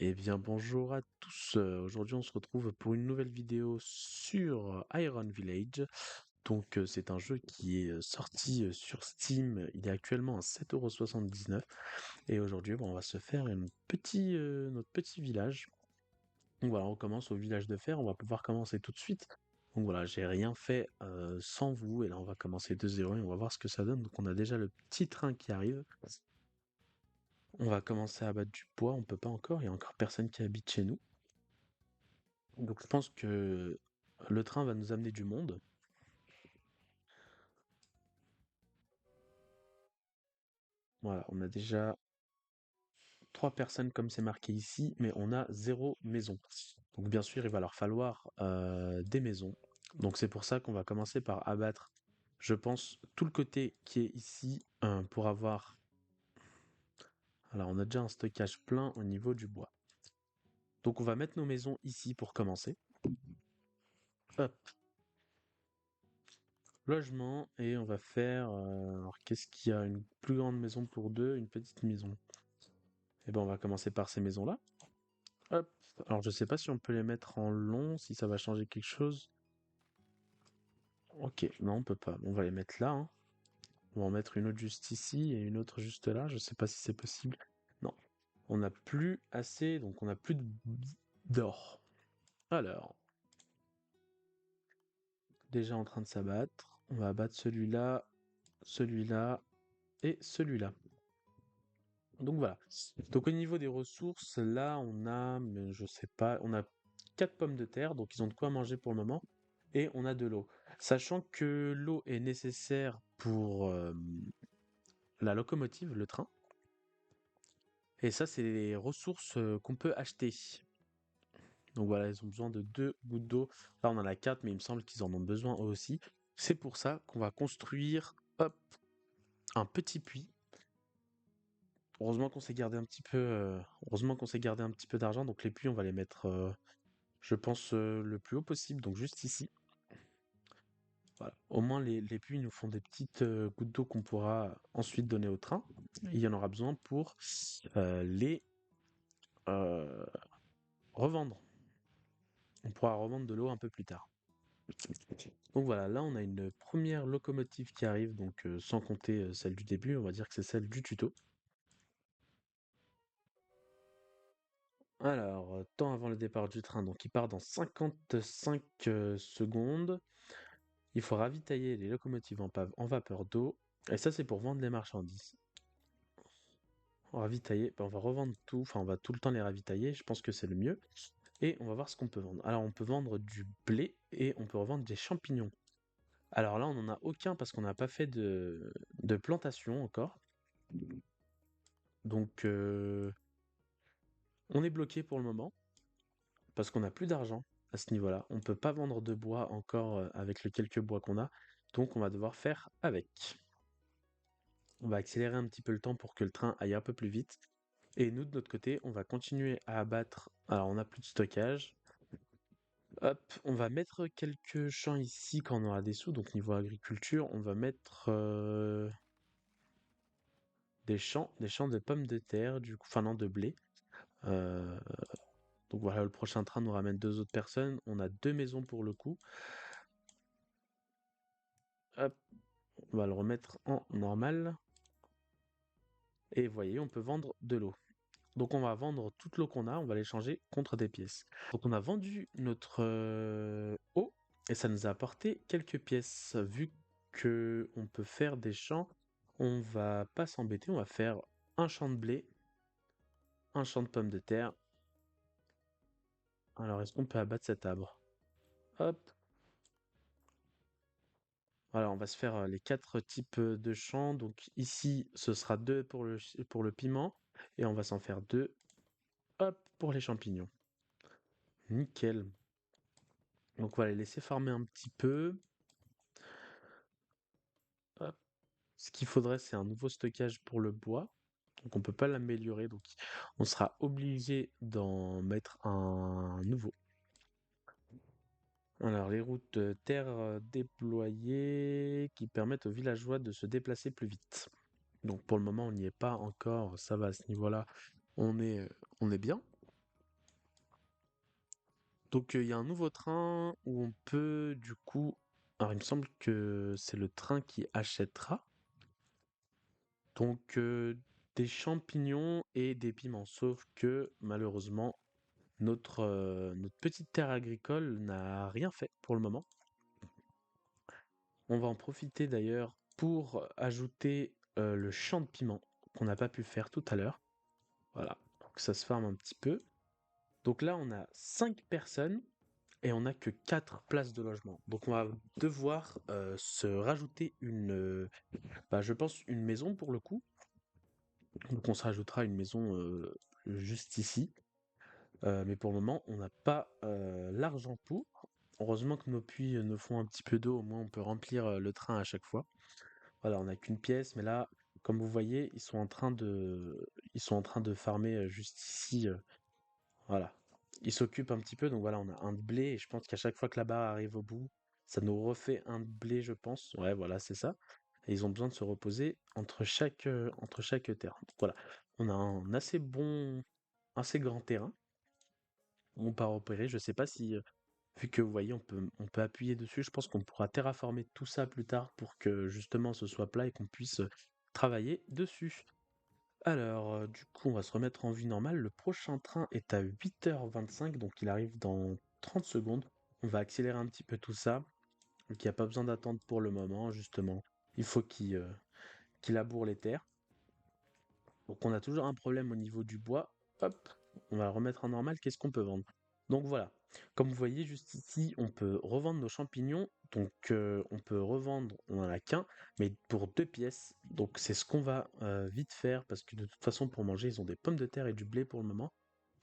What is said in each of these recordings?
Eh bien, bonjour à tous. Aujourd'hui, on se retrouve pour une nouvelle vidéo sur Iron Village. C'est un jeu qui est sorti sur Steam. Il est actuellement à 7,79 €. Et aujourd'hui, on va se faire notre petit village. Donc voilà, on commence au village de fer. On va pouvoir commencer tout de suite. Donc voilà, j'ai rien fait sans vous. Et là, on va commencer de zéro et on va voir ce que ça donne. Donc on a déjà le petit train qui arrive. On va commencer à battre du bois. On peut pas encore. Il y a encore personne qui habite chez nous. Donc je pense que le train va nous amener du monde. Voilà, on a déjà 3 personnes comme c'est marqué ici, mais on a 0 maison. Donc bien sûr, il va leur falloir des maisons. Donc c'est pour ça qu'on va commencer par abattre, je pense, tout le côté qui est ici pour avoir... Alors on a déjà un stockage plein au niveau du bois. Donc on va mettre nos maisons ici pour commencer. Hop, logement, et on va faire... alors qu'est-ce qu'il y a? Une plus grande maison pour deux, une petite maison. Et ben on va commencer par ces maisons-là. Hop. Alors je sais pas si on peut les mettre en long, si ça va changer quelque chose. Ok, non on peut pas. On va les mettre là, hein. On va en mettre une autre juste ici et une autre juste là. Je sais pas si c'est possible. Non. On n'a plus assez, donc on n'a plus d'or. Alors, déjà en train de s'abattre. On va abattre celui-là et celui-là. Donc voilà. Donc au niveau des ressources, là on a, mais je sais pas, on a 4 pommes de terre, donc ils ont de quoi manger pour le moment. Et on a de l'eau. Sachant que l'eau est nécessaire pour la locomotive, le train. Et ça, c'est les ressources qu'on peut acheter. Donc voilà, ils ont besoin de 2 gouttes d'eau. Là, on en a 4, mais il me semble qu'ils en ont besoin eux aussi. C'est pour ça qu'on va construire, hop, un petit puits. Heureusement qu'on s'est gardé un petit peu, heureusement qu'on s'est gardé un petit peu d'argent. Donc les puits, on va les mettre, je pense, le plus haut possible. Donc juste ici. Voilà. Au moins, les puits nous font des petites gouttes d'eau qu'on pourra ensuite donner au train. Il y en aura besoin pour les euh, revendre. On pourra revendre de l'eau un peu plus tard. Donc voilà, là on a une première locomotive qui arrive, donc sans compter celle du début, on va dire que c'est celle du tuto. Alors, temps avant le départ du train, donc il part dans 55 secondes. Il faut ravitailler les locomotives en vapeur d'eau. Et ça, c'est pour vendre les marchandises. Ravitailler, ben, on va revendre tout, enfin on va tout le temps les ravitailler, je pense que c'est le mieux. Et on va voir ce qu'on peut vendre. Alors on peut vendre du blé et on peut revendre des champignons. Alors là, on n'en a aucun parce qu'on n'a pas fait de plantation encore. Donc on est bloqué pour le moment parce qu'on n'a plus d'argent à ce niveau-là. On ne peut pas vendre de bois encore avec les quelques bois qu'on a. Donc on va devoir faire avec. On va accélérer un petit peu le temps pour que le train aille un peu plus vite. Et nous, de notre côté, on va continuer à abattre. Alors, on n'a plus de stockage. Hop, on va mettre quelques champs ici quand on aura des sous. Donc, niveau agriculture, on va mettre des champs de pommes de terre, du coup, enfin non, de blé. Euh, donc voilà, le prochain train nous ramène 2 autres personnes. On a 2 maisons pour le coup. Hop, on va le remettre en normal. Et vous voyez, on peut vendre de l'eau. Donc on va vendre toute l'eau qu'on a, on va l'échanger contre des pièces. Donc on a vendu notre eau et ça nous a apporté quelques pièces. Vu que on peut faire des champs, on va pas s'embêter, on va faire un champ de blé, un champ de pommes de terre. Alors est-ce qu'on peut abattre cet arbre? Hop, voilà, on va se faire les 4 types de champs. Donc ici, ce sera 2 pour le piment et on va s'en faire 2, hop, pour les champignons. Nickel. Donc on va les laisser farmer un petit peu. Hop. Ce qu'il faudrait, c'est un nouveau stockage pour le bois. Donc on peut pas l'améliorer, donc on sera obligé d'en mettre un nouveau. Alors les routes terre déployées qui permettent aux villageois de se déplacer plus vite. Donc pour le moment on n'y est pas encore, ça va à ce niveau-là, on est, on est bien. Donc il y a un nouveau train où on peut du coup... Alors il me semble que c'est le train qui achètera. Donc des champignons et des piments. Sauf que malheureusement, notre petite terre agricole n'a rien fait pour le moment. On va en profiter d'ailleurs pour ajouter le champ de piment qu'on n'a pas pu faire tout à l'heure. Voilà, pour que ça se farme un petit peu. Donc là, on a 5 personnes et on n'a que 4 places de logement. Donc on va devoir se rajouter je pense, une maison pour le coup. Donc on se rajoutera une maison juste ici. Mais pour le moment, on n'a pas l'argent pour. Heureusement que nos puits nous font un petit peu d'eau, au moins on peut remplir le train à chaque fois. Voilà, on n'a qu'une pièce, mais là, comme vous voyez, ils sont en train de farmer juste ici. Voilà. Ils s'occupent un petit peu, donc voilà, on a un de blé, et je pense qu'à chaque fois que la barre arrive au bout, ça nous refait un de blé, je pense. Ouais, voilà, c'est ça. Et ils ont besoin de se reposer entre chaque terre. Donc voilà, on a un assez grand terrain. On part opérer. Je sais pas si, vu que vous voyez, on peut appuyer dessus, je pense qu'on pourra terraformer tout ça plus tard pour que justement ce soit plat et qu'on puisse travailler dessus. Alors, du coup, on va se remettre en vue normale. Le prochain train est à 8h25, donc il arrive dans 30 secondes. On va accélérer un petit peu tout ça. Donc il n'y a pas besoin d'attendre pour le moment, justement. Il faut qu'il laboure les terres. Donc on a toujours un problème au niveau du bois. Hop, on va le remettre en normal. Qu'est-ce qu'on peut vendre? Donc voilà. Comme vous voyez juste ici, on peut revendre nos champignons. Donc on peut revendre, on en a qu'un, mais pour 2 pièces. Donc c'est ce qu'on va vite faire parce que de toute façon pour manger, ils ont des pommes de terre et du blé pour le moment.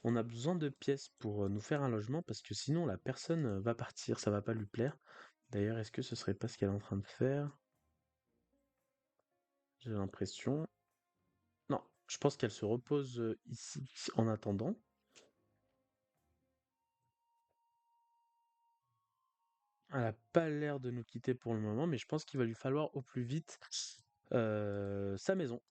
On a besoin de pièces pour nous faire un logement parce que sinon la personne va partir, ça va pas lui plaire. D'ailleurs, est-ce que ce serait pas ce qu'elle est en train de faire? J'ai l'impression. Non, je pense qu'elle se repose ici en attendant. Elle a pas l'air de nous quitter pour le moment, mais je pense qu'il va lui falloir au plus vite sa maison.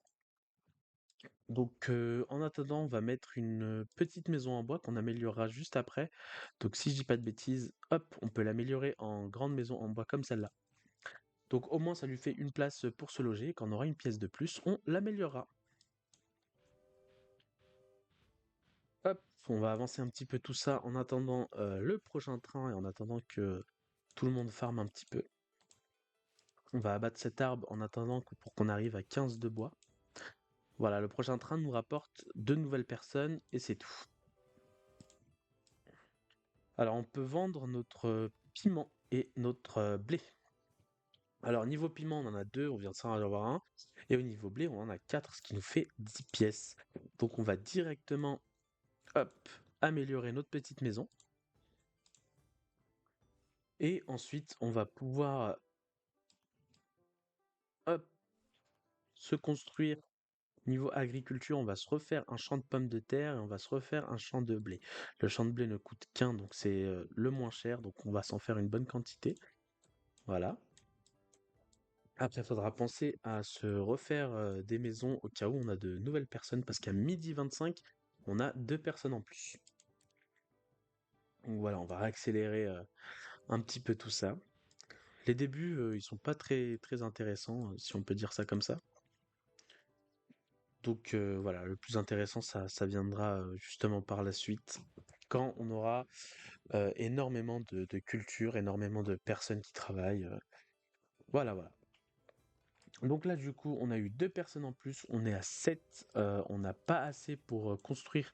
Donc en attendant, on va mettre une petite maison en bois qu'on améliorera juste après. Donc si je dis pas de bêtises, hop, on peut l'améliorer en grande maison en bois comme celle-là. Donc au moins ça lui fait une place pour se loger. Quand on aura une pièce de plus, on l'améliorera. Hop, on va avancer un petit peu tout ça en attendant le prochain train et en attendant que tout le monde farme un petit peu. On va abattre cet arbre en attendant pour qu'on arrive à 15 de bois. Voilà, le prochain train nous rapporte 2 nouvelles personnes et c'est tout. Alors, on peut vendre notre piment et notre blé. Alors, niveau piment, on en a 2, on vient de s'en avoir un. Et au niveau blé, on en a 4, ce qui nous fait 10 pièces. Donc, on va directement, hop, améliorer notre petite maison. Et ensuite, on va pouvoir, hop, se construire. Niveau agriculture, on va se refaire un champ de pommes de terre et on va se refaire un champ de blé. Le champ de blé ne coûte qu'un, donc c'est le moins cher, donc on va s'en faire une bonne quantité. Voilà. Après, il faudra penser à se refaire des maisons au cas où on a de nouvelles personnes, parce qu'à 12h25, on a 2 personnes en plus. Donc voilà, on va accélérer un petit peu tout ça. Les débuts, ils sont pas très très intéressants, si on peut dire ça comme ça. Donc voilà, le plus intéressant, ça viendra justement par la suite, quand on aura énormément de culture, énormément de personnes qui travaillent. Voilà, voilà. Donc là, du coup, on a eu 2 personnes en plus, on est à 7, on n'a pas assez pour construire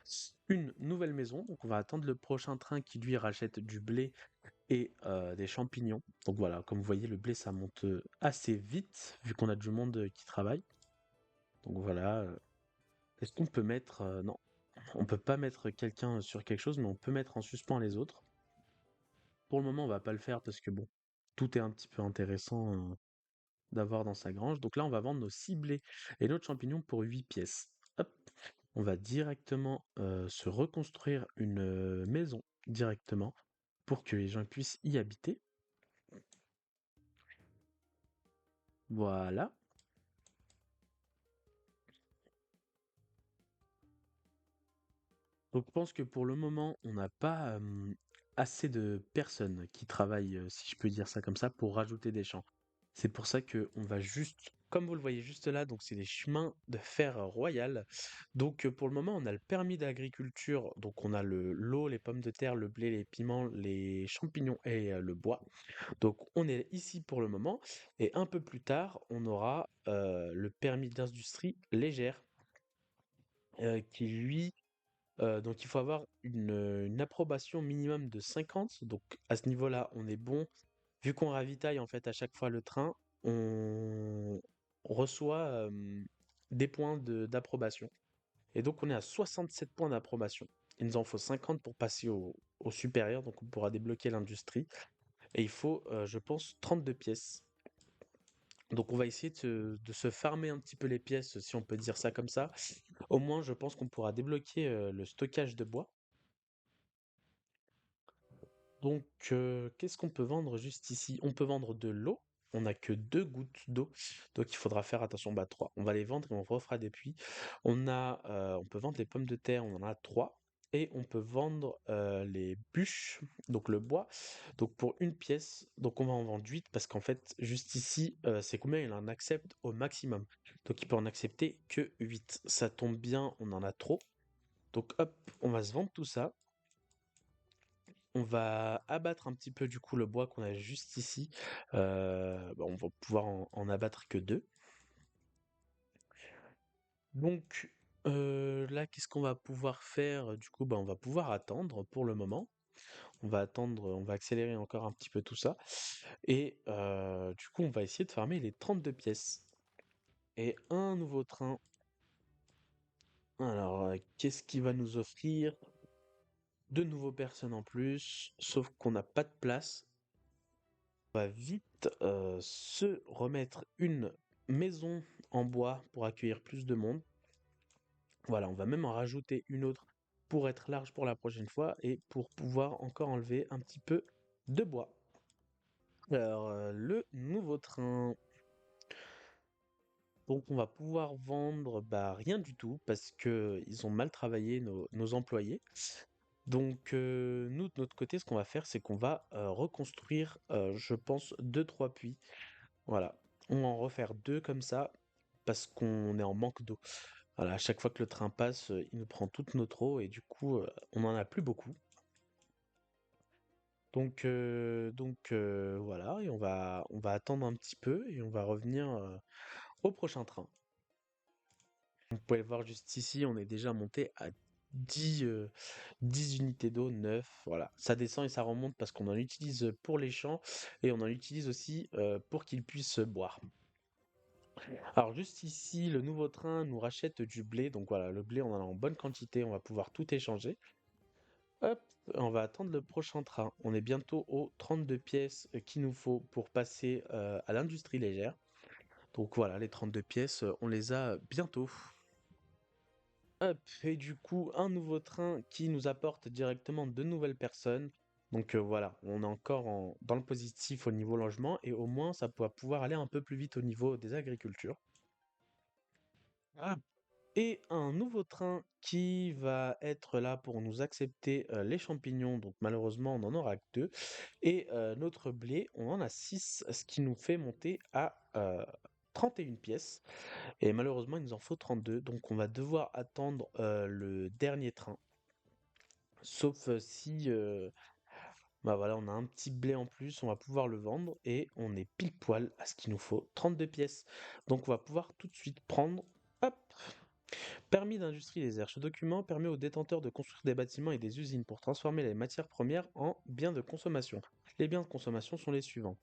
une nouvelle maison. Donc on va attendre le prochain train qui lui rachète du blé et des champignons. Donc voilà, comme vous voyez, le blé ça monte assez vite vu qu'on a du monde qui travaille. Donc voilà. Est-ce qu'on peut mettre... non, on peut pas mettre quelqu'un sur quelque chose, mais on peut mettre en suspens les autres. Pour le moment, on va pas le faire parce que bon, tout est un petit peu intéressant d'avoir dans sa grange. Donc là, on va vendre nos ciblés et notre champignon pour 8 pièces. Hop, on va directement se reconstruire une maison directement pour que les gens puissent y habiter. Voilà. Donc je pense que pour le moment, on n'a pas assez de personnes qui travaillent, si je peux dire ça comme ça, pour rajouter des champs. C'est pour ça que on va juste, comme vous le voyez juste là, donc c'est des chemins de fer royal. Donc pour le moment, on a le permis d'agriculture, donc on a l'eau, les pommes de terre, le blé, les piments, les champignons et le bois. Donc on est ici pour le moment, et un peu plus tard, on aura le permis d'industrie légère, qui lui, donc il faut avoir une approbation minimum de 50. Donc à ce niveau-là, on est bon. Vu qu'on ravitaille en fait à chaque fois le train, on reçoit des points d'approbation. Et donc on est à 67 points d'approbation. Il nous en faut 50 pour passer au supérieur, donc on pourra débloquer l'industrie. Et il faut, je pense, 32 pièces. Donc on va essayer de se farmer un petit peu les pièces, si on peut dire ça comme ça. Au moins, je pense qu'on pourra débloquer le stockage de bois. Donc, qu'est-ce qu'on peut vendre juste ici? On peut vendre de l'eau. On n'a que 2 gouttes d'eau, donc il faudra faire attention. Bah 3. On va les vendre et on refera des puits. On peut vendre les pommes de terre, on en a 3. Et on peut vendre les bûches, donc le bois. Donc pour une pièce, donc on va en vendre 8 parce qu'en fait, juste ici, c'est combien il en accepte au maximum. Donc il peut en accepter que 8. Ça tombe bien, on en a trop. Donc hop, on va se vendre tout ça. On va abattre un petit peu du coup le bois qu'on a juste ici. Bah, on va pouvoir en abattre que 2. Donc là, qu'est-ce qu'on va pouvoir faire? Du coup, bah, on va pouvoir attendre pour le moment. On va attendre, on va accélérer encore un petit peu tout ça. Et du coup, on va essayer de farmer les 32 pièces. Et un nouveau train. Alors, qu'est-ce qu'il va nous offrir? De nouveaux personnes en plus, sauf qu'on n'a pas de place. On va vite se remettre une maison en bois pour accueillir plus de monde. Voilà, on va même en rajouter une autre pour être large pour la prochaine fois et pour pouvoir encore enlever un petit peu de bois. Alors, le nouveau train. Donc, on va pouvoir vendre bah, rien du tout parce que ils ont mal travaillé nos employés. Donc, nous, de notre côté, ce qu'on va faire, c'est qu'on va reconstruire, je pense, deux trois puits. Voilà, on va en refaire 2 comme ça, parce qu'on est en manque d'eau. Voilà, à chaque fois que le train passe, il nous prend toute notre eau et du coup, on en a plus beaucoup. Donc voilà, et on va attendre un petit peu et on va revenir, au prochain train. Vous pouvez le voir juste ici, on est déjà monté à 10 10 unités d'eau, 9, voilà. Ça descend et ça remonte parce qu'on en utilise pour les champs et on en utilise aussi, pour qu'ils puissent boire. Alors juste ici, le nouveau train nous rachète du blé. Donc voilà, le blé, on en a en bonne quantité, on va pouvoir tout échanger. Hop, on va attendre le prochain train. On est bientôt aux 32 pièces qu'il nous faut pour passer à l'industrie légère. Donc voilà, les 32 pièces, on les a bientôt. Hop, et du coup, un nouveau train qui nous apporte directement de nouvelles personnes. Donc voilà, on est encore dans le positif au niveau logement et au moins ça va pouvoir aller un peu plus vite au niveau des agricultures. Et un nouveau train qui va être là pour nous accepter les champignons. Donc malheureusement, on n'en aura que 2. Et notre blé, on en a 6, ce qui nous fait monter à 31 pièces. Et malheureusement, il nous en faut 32. Donc on va devoir attendre le dernier train. Sauf si bah voilà, on a un petit blé en plus, on va pouvoir le vendre. Et on est pile poil à ce qu'il nous faut, 32 pièces. Donc on va pouvoir tout de suite prendre... Hop, permis d'industrie laser. Ce document permet aux détenteurs de construire des bâtiments et des usines pour transformer les matières premières en biens de consommation. Les biens de consommation sont les suivants.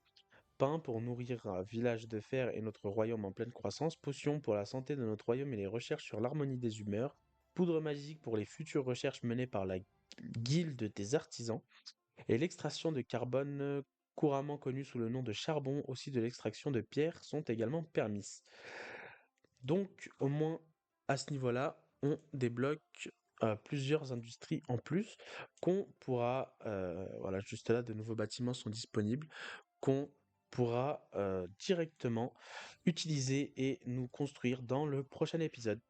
Pain pour nourrir un village de fer et notre royaume en pleine croissance. Potions pour la santé de notre royaume et les recherches sur l'harmonie des humeurs. Poudre magique pour les futures recherches menées par la guilde des artisans. Et l'extraction de carbone, couramment connue sous le nom de charbon, aussi de l'extraction de pierre, sont également permises. Donc, au moins, à ce niveau-là, on débloque plusieurs industries en plus qu'on pourra, voilà, juste là, de nouveaux bâtiments sont disponibles, qu'on pourra directement utiliser et nous construire dans le prochain épisode.